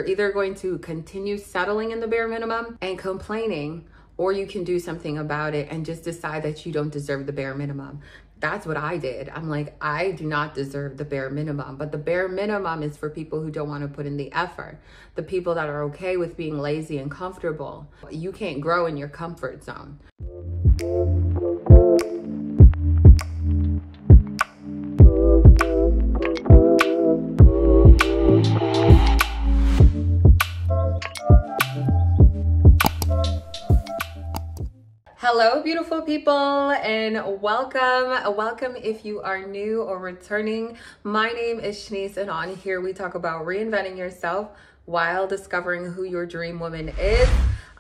either going to continue settling in the bare minimum and complaining, or you can do something about it and just decide that you don't deserve the bare minimum. That's what I did. I'm like, I do not deserve the bare minimum, but the bare minimum is for people who don't want to put in the effort. The people that are okay with being lazy and comfortable. You can't grow in your comfort zone. Hello, beautiful people, and welcome if you are new or returning. My name is Shanice, and on here we talk about reinventing yourself while discovering who your dream woman is.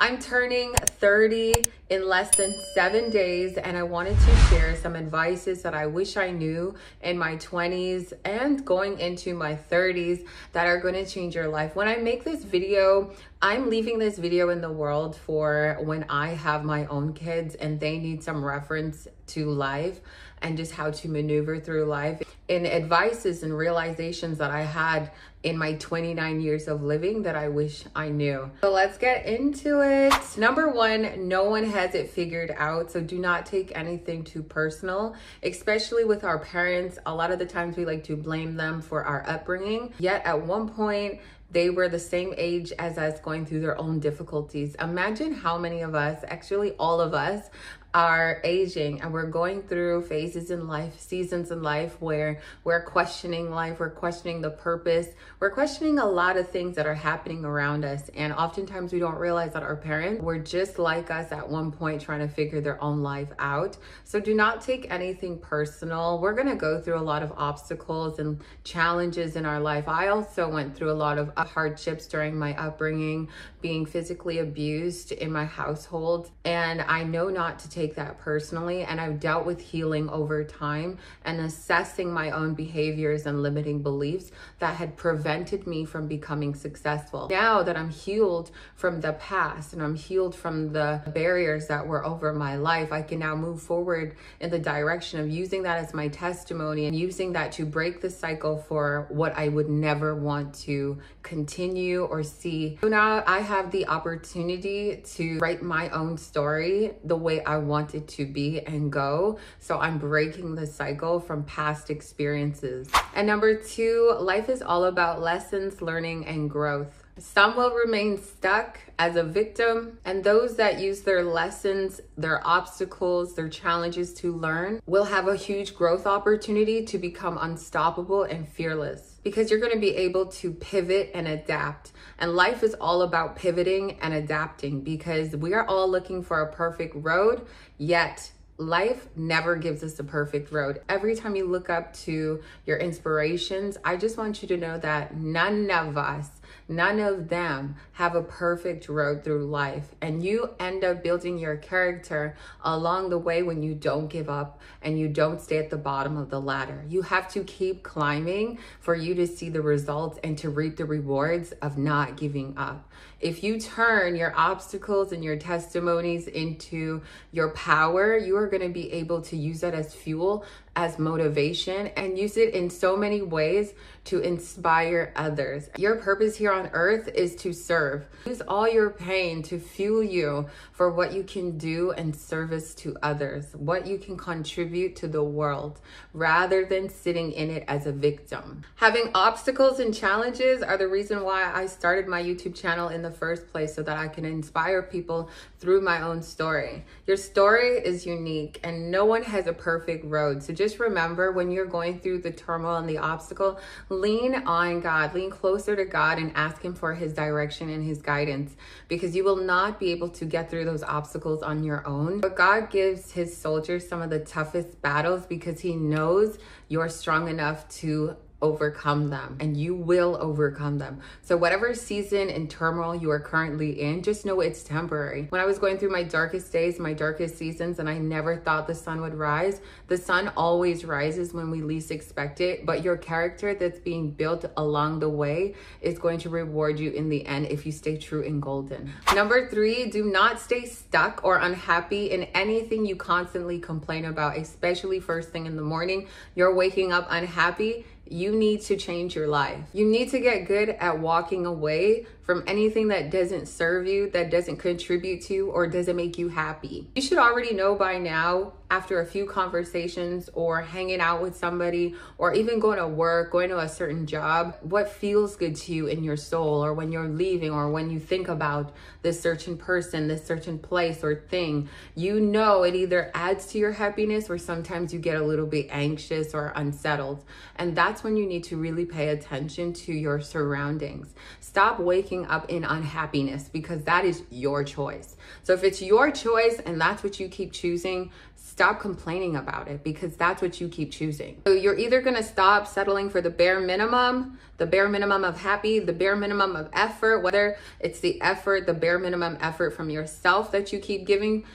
I'm turning 30 in less than 7 days, and I wanted to share some advices that I wish I knew in my 20s and going into my 30s that are going to change your life. When I make this video, I'm leaving this video in the world for when I have my own kids and they need some reference to life and just how to maneuver through life, and advices and realizations that I had in my 29 years of living that I wish I knew. So let's get into it. Number one, no one has it figured out. So do not take anything too personal, especially with our parents. A lot of the times we like to blame them for our upbringing. Yet at one point, they were the same age as us, going through their own difficulties. Imagine how many of us, actually all of us, are aging and we're going through phases in life, seasons in life where we're questioning life, we're questioning the purpose, we're questioning a lot of things that are happening around us. And oftentimes we don't realize that our parents were just like us at one point, trying to figure their own life out. So do not take anything personal. We're going to go through a lot of obstacles and challenges in our life. I also went through a lot of hardships during my upbringing, being physically abused in my household, and I know not to take that personally, and I've dealt with healing over time and assessing my own behaviors and limiting beliefs that had prevented me from becoming successful. Now that I'm healed from the past and I'm healed from the barriers that were over my life, I can now move forward in the direction of using that as my testimony and using that to break the cycle for what I would never want to continue or see. So now I have the opportunity to write my own story the way I want it to be and go. So I'm breaking the cycle from past experiences. And number two, life is all about lessons, learning, and growth. Some will remain stuck as a victim, and those that use their lessons, their obstacles, their challenges to learn will have a huge growth opportunity to become unstoppable and fearless, because you're going to be able to pivot and adapt. And life is all about pivoting and adapting, because we are all looking for a perfect road, yet life never gives us a perfect road. Every time you look up to your inspirations, I just want you to know that none of them have a perfect road through life. And you end up building your character along the way when you don't give up and you don't stay at the bottom of the ladder. You have to keep climbing for you to see the results and to reap the rewards of not giving up. If you turn your obstacles and your testimonies into your power, you are going to be able to use that as fuel, as motivation, and use it in so many ways to inspire others. Your purpose here on earth is to serve. Use all your pain to fuel you for what you can do in service to others, what you can contribute to the world, rather than sitting in it as a victim. Having obstacles and challenges are the reason why I started my YouTube channel in the first place, so that I can inspire people through my own story. Your story is unique and no one has a perfect road. So just remember, when you're going through the turmoil and the obstacle, lean on God, lean closer to God and ask Him for His direction and His guidance, because you will not be able to get through those obstacles on your own. But God gives His soldiers some of the toughest battles because He knows you're strong enough to overcome them, and you will overcome them. So whatever season and turmoil you are currently in, just know it's temporary. When I was going through my darkest days, my darkest seasons, and I never thought the sun would rise, the sun always rises when we least expect it, but your character that's being built along the way is going to reward you in the end if you stay true and golden. Number 3, do not stay stuck or unhappy in anything you constantly complain about, especially first thing in the morning. You're waking up unhappy. you need to change your life. You need to get good at walking away from anything that doesn't serve you, that doesn't contribute to you, or doesn't make you happy. You should already know by now, after a few conversations or hanging out with somebody, or even going to work, going to a certain job, what feels good to you in your soul, or when you're leaving, or when you think about this certain person, this certain place or thing. You know it either adds to your happiness, or sometimes you get a little bit anxious or unsettled. And that's when you need to really pay attention to your surroundings. Stop waking up in unhappiness, because that is your choice. So if it's your choice and that's what you keep choosing, stop complaining about it, because that's what you keep choosing. So you're either going to stop settling for the bare minimum of happy, the bare minimum of effort, whether it's the effort, the bare minimum effort from yourself that you keep giving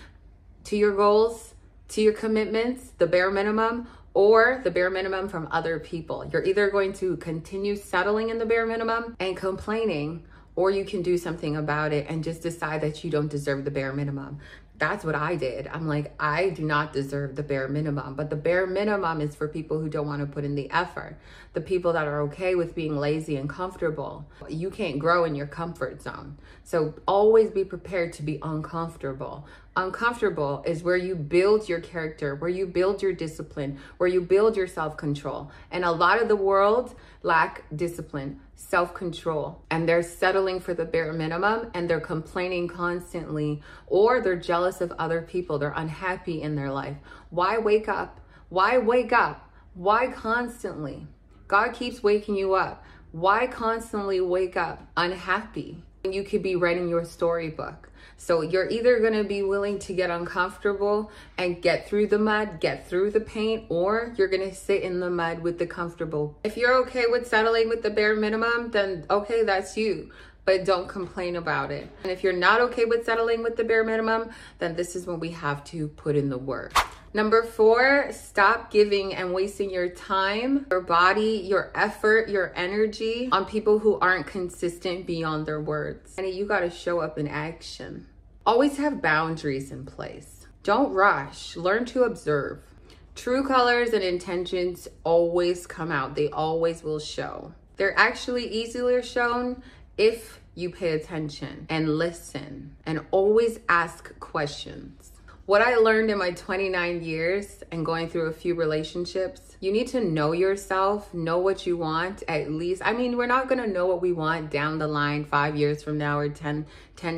to your goals, to your commitments, the bare minimum, or the bare minimum from other people. You're either going to continue settling in the bare minimum and complaining, or you can do something about it and just decide that you don't deserve the bare minimum. That's what I did. I'm like, I do not deserve the bare minimum, but the bare minimum is for people who don't want to put in the effort, the people that are okay with being lazy and comfortable. You can't grow in your comfort zone. So always be prepared to be uncomfortable. Uncomfortable is where you build your character, where you build your discipline, where you build your self-control. And a lot of the world lack discipline, self-control, and they're settling for the bare minimum, and they're complaining constantly, or they're jealous of other people. They're unhappy in their life. Why wake up? Why wake up? Why constantly? God keeps waking you up. Why constantly wake up unhappy? You could be writing your storybook. So you're either going to be willing to get uncomfortable and get through the mud, get through the pain, or you're going to sit in the mud with the comfortable. If you're okay with settling with the bare minimum, then okay, that's you. But don't complain about it. And if you're not okay with settling with the bare minimum, then this is when we have to put in the work. Number 4, stop giving and wasting your time, your body, your effort, your energy on people who aren't consistent beyond their words. And you got to show up in action. Always have boundaries in place. Don't rush. Learn to observe. True colors and intentions always come out. They always will show. They're actually easier shown if you pay attention and listen and always ask questions. What I learned in my 29 years and going through a few relationships, you need to know yourself, know what you want at least. I mean, we're not going to know what we want down the line 5 years from now or 10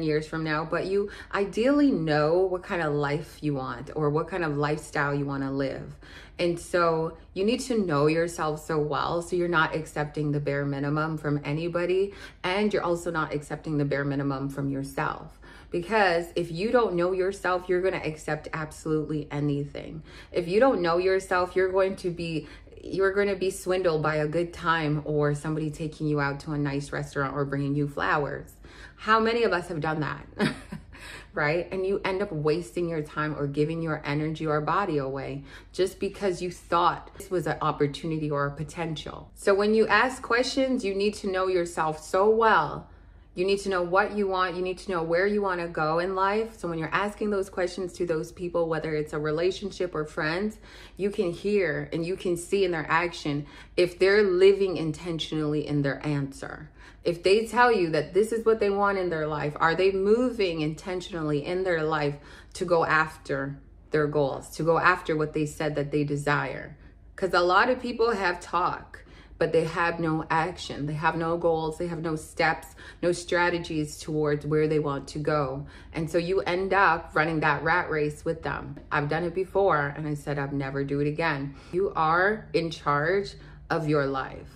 years from now, but you ideally know what kind of life you want or what kind of lifestyle you want to live. And so you need to know yourself so well, so you're not accepting the bare minimum from anybody, and you're also not accepting the bare minimum from yourself. Because if you don't know yourself, you're going to accept absolutely anything. If you don't know yourself, you're going to be swindled by a good time or somebody taking you out to a nice restaurant or bringing you flowers. How many of us have done that? Right? And you end up wasting your time or giving your energy or body away just because you thought this was an opportunity or a potential. So when you ask questions, you need to know yourself so well. You need to know what you want. You need to know where you want to go in life. So when you're asking those questions to those people, whether it's a relationship or friends, you can hear and you can see in their action if they're living intentionally in their answer. If they tell you that this is what they want in their life, are they moving intentionally in their life to go after their goals, to go after what they said that they desire? Because a lot of people have talk, but they have no action. They have no goals. They have no steps, no strategies towards where they want to go. And so you end up running that rat race with them. I've done it before, and I said I'd never do it again. You are in charge of your life.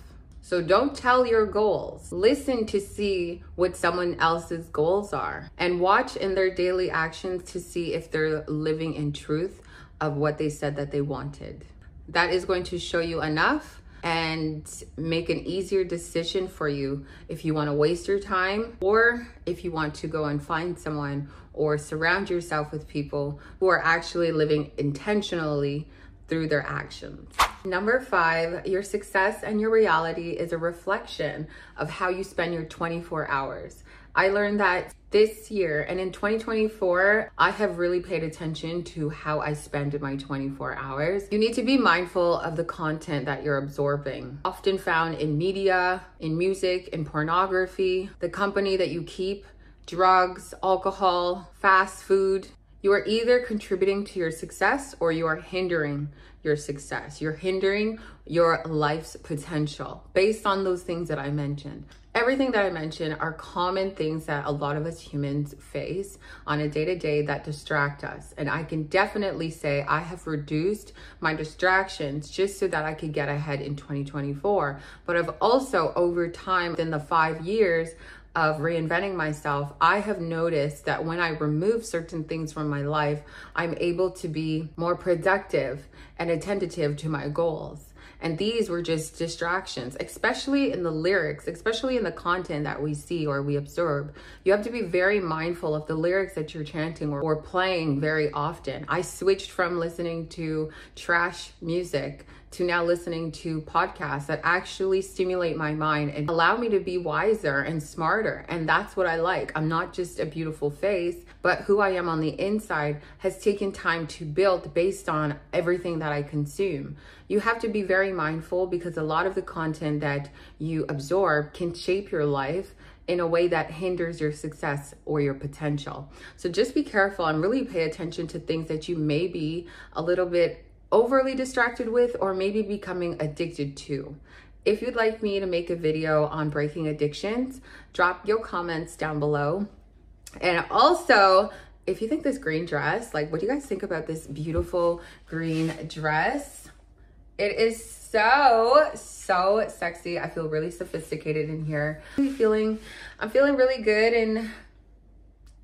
So don't tell your goals. Listen to see what someone else's goals are, and watch in their daily actions to see if they're living in truth of what they said that they wanted. That is going to show you enough and make an easier decision for you if you want to waste your time, or if you want to go and find someone or surround yourself with people who are actually living intentionally through their actions. Number 5, your success and your reality is a reflection of how you spend your 24 hours. I learned that this year, and in 2024, I have really paid attention to how I spend my 24 hours. You need to be mindful of the content that you're absorbing, often found in media, in music, in pornography, the company that you keep, drugs, alcohol, fast food. You are either contributing to your success or you are hindering your success. You're hindering your life's potential based on those things that I mentioned. Everything that I mentioned are common things that a lot of us humans face on a day-to-day that distract us. And I can definitely say I have reduced my distractions just so that I could get ahead in 2024. But I've also, over time, in the 5 years of reinventing myself, I have noticed that when I remove certain things from my life, I'm able to be more productive and attentive to my goals. And these were just distractions, especially in the lyrics, especially in the content that we see or we absorb. You have to be very mindful of the lyrics that you're chanting or playing very often. I switched from listening to trash music to now listening to podcasts that actually stimulate my mind and allow me to be wiser and smarter. And that's what I like. I'm not just a beautiful face, but who I am on the inside has taken time to build based on everything that I consume. You have to be very mindful because a lot of the content that you absorb can shape your life in a way that hinders your success or your potential. So just be careful and really pay attention to things that you may be a little bit overly distracted with or maybe becoming addicted to. If you'd like me to make a video on breaking addictions, drop your comments down below. And also, if you think this green dress, like, what do you guys think about this beautiful green dress? It is so sexy. I feel really sophisticated in here. I'm feeling really good and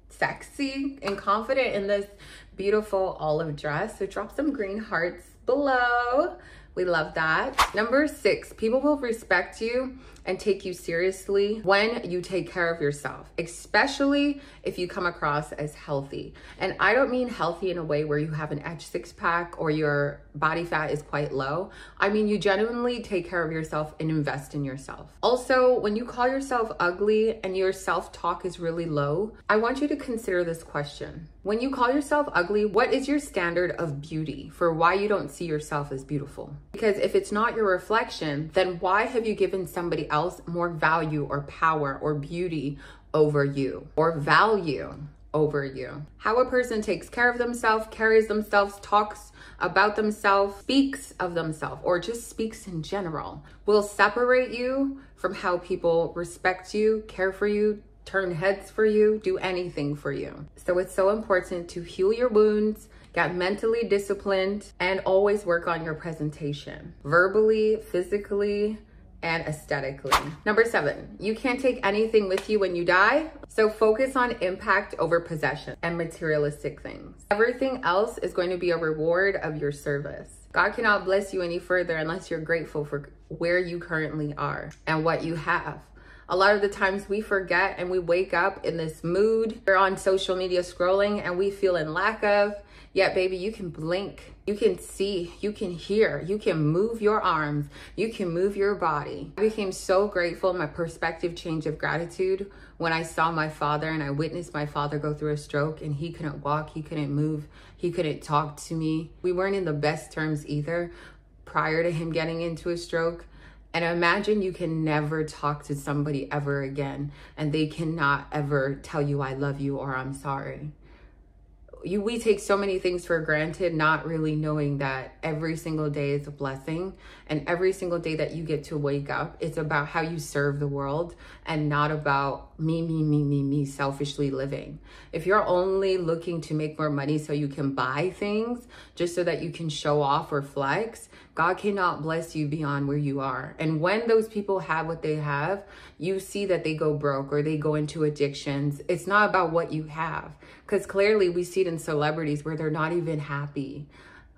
sexy and confident in this beautiful olive dress. So drop some green hearts below. We love that. Number 6, people will respect you and take you seriously when you take care of yourself, especially if you come across as healthy. And I don't mean healthy in a way where you have an etched six-pack or your body fat is quite low. I mean, you genuinely take care of yourself and invest in yourself. Also, when you call yourself ugly and your self-talk is really low, I want you to consider this question. When you call yourself ugly, what is your standard of beauty for why you don't see yourself as beautiful? Because if it's not your reflection, then why have you given somebody else more value or power or beauty over you or value over you? How a person takes care of themselves, carries themselves, talks about themselves, speaks of themselves, or just speaks in general will separate you from how people respect you, care for you, turn heads for you, do anything for you. So it's so important to heal your wounds, get mentally disciplined, and always work on your presentation, verbally, physically, and aesthetically. Number 7, you can't take anything with you when you die. So focus on impact over possession and materialistic things. Everything else is going to be a reward of your service. God cannot bless you any further unless you're grateful for where you currently are and what you have. A lot of the times we forget and we wake up in this mood. We're on social media scrolling and we feel in lack of. Yet, baby, you can blink, you can see, you can hear, you can move your arms, you can move your body. I became so grateful, my perspective change of gratitude when I saw my father and I witnessed my father go through a stroke and he couldn't walk, he couldn't move, he couldn't talk to me. We weren't in the best terms either prior to him getting into a stroke. And imagine you can never talk to somebody ever again and they cannot ever tell you I love you or I'm sorry. We take so many things for granted, not really knowing that every single day is a blessing, and every single day that you get to wake up, it's about how you serve the world and not about me, selfishly living. If you're only looking to make more money so you can buy things just so that you can show off or flex, God cannot bless you beyond where you are. And when those people have what they have, you see that they go broke or they go into addictions. It's not about what you have, because clearly we see it in celebrities where they're not even happy.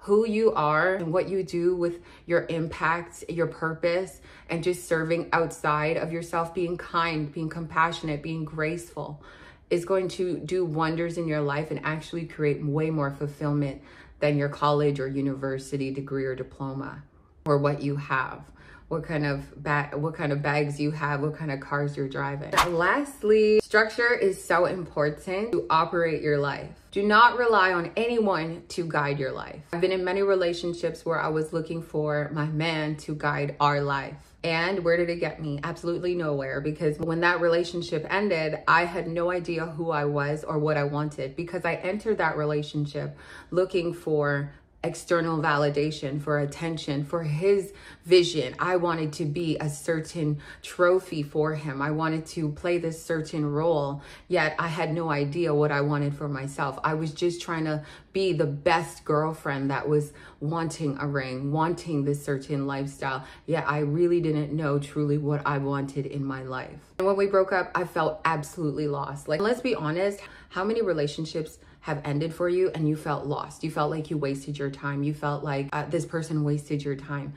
Who you are and what you do with your impact, your purpose, and just serving outside of yourself, being kind, being compassionate, being graceful, is going to do wonders in your life and actually create way more fulfillment than your college or university degree or diploma, or what you have, what kind of bags you have, what kind of cars you're driving. Lastly, structure is so important to operate your life. Do not rely on anyone to guide your life. I've been in many relationships where I was looking for my man to guide our life. And where did it get me? Absolutely nowhere, because when that relationship ended, I had no idea who I was or what I wanted, because I entered that relationship looking for external validation, for attention, for his vision. I wanted to be a certain trophy for him. I wanted to play this certain role, yet I had no idea what I wanted for myself. I was just trying to be the best girlfriend that was wanting a ring, wanting this certain lifestyle, yet I really didn't know truly what I wanted in my life. And when we broke up, I felt absolutely lost. Like, let's be honest, how many relationships have ended for you and you felt lost? You felt like you wasted your time. You felt like this person wasted your time.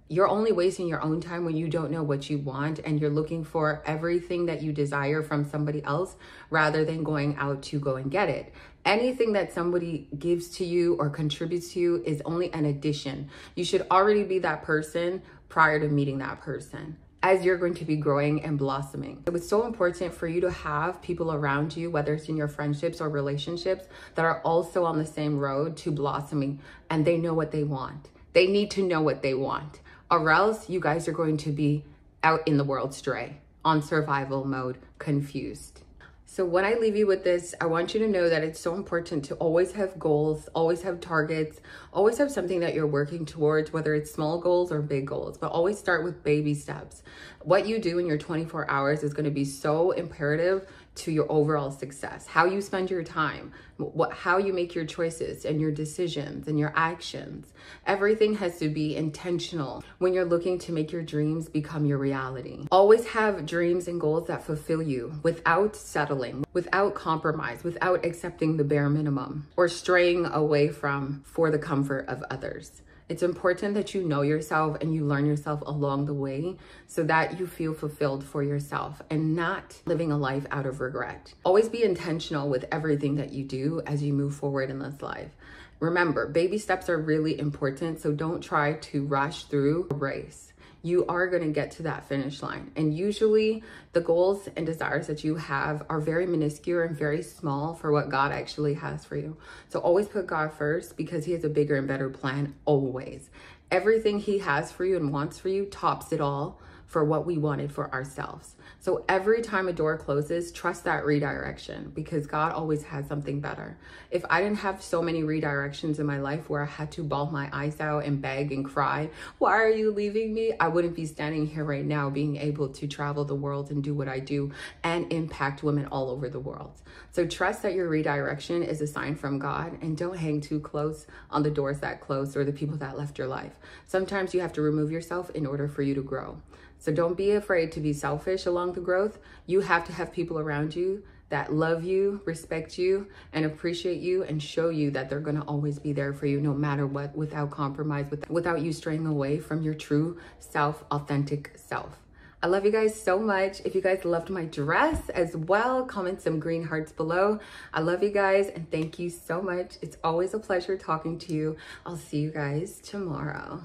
You're only wasting your own time when you don't know what you want and you're looking for everything that you desire from somebody else rather than going out to go and get it. Anything that somebody gives to you or contributes to you is only an addition. You should already be that person prior to meeting that person, as you're going to be growing and blossoming. So it's so important for you to have people around you, whether it's in your friendships or relationships, that are also on the same road to blossoming, and they know what they want. They need to know what they want, or else you guys are going to be out in the world stray, on survival mode, confused. So when I leave you with this, I want you to know that it's so important to always have goals, always have targets, always have something that you're working towards, whether it's small goals or big goals, but always start with baby steps. What you do in your 24 hours is going to be so imperative to your overall success. How you spend your time, how you make your choices and your decisions and your actions. Everything has to be intentional when you're looking to make your dreams become your reality. Always have dreams and goals that fulfill you without settling, without compromise, without accepting the bare minimum or straying away from for the comfort of others. It's important that you know yourself and you learn yourself along the way so that you feel fulfilled for yourself and not living a life out of regret. Always be intentional with everything that you do as you move forward in this life. Remember, baby steps are really important, so don't try to rush through a race. You are going to get to that finish line. And usually the goals and desires that you have are very minuscule and very small for what God actually has for you. So always put God first, because he has a bigger and better plan always. Everything he has for you and wants for you tops it all for what we wanted for ourselves. So every time a door closes, trust that redirection, because God always has something better. If I didn't have so many redirections in my life where I had to bawl my eyes out and beg and cry, why are you leaving me? I wouldn't be standing here right now being able to travel the world and do what I do and impact women all over the world. So trust that your redirection is a sign from God, and don't hang too close on the doors that closed or the people that left your life. Sometimes you have to remove yourself in order for you to grow. So don't be afraid to be selfish along the growth. You have to have people around you that love you, respect you, and appreciate you, and show you that they're gonna always be there for you no matter what, without compromise, without you straying away from your true self, authentic self. I love you guys so much. If you guys loved my dress as well, comment some green hearts below. I love you guys and thank you so much. It's always a pleasure talking to you. I'll see you guys tomorrow.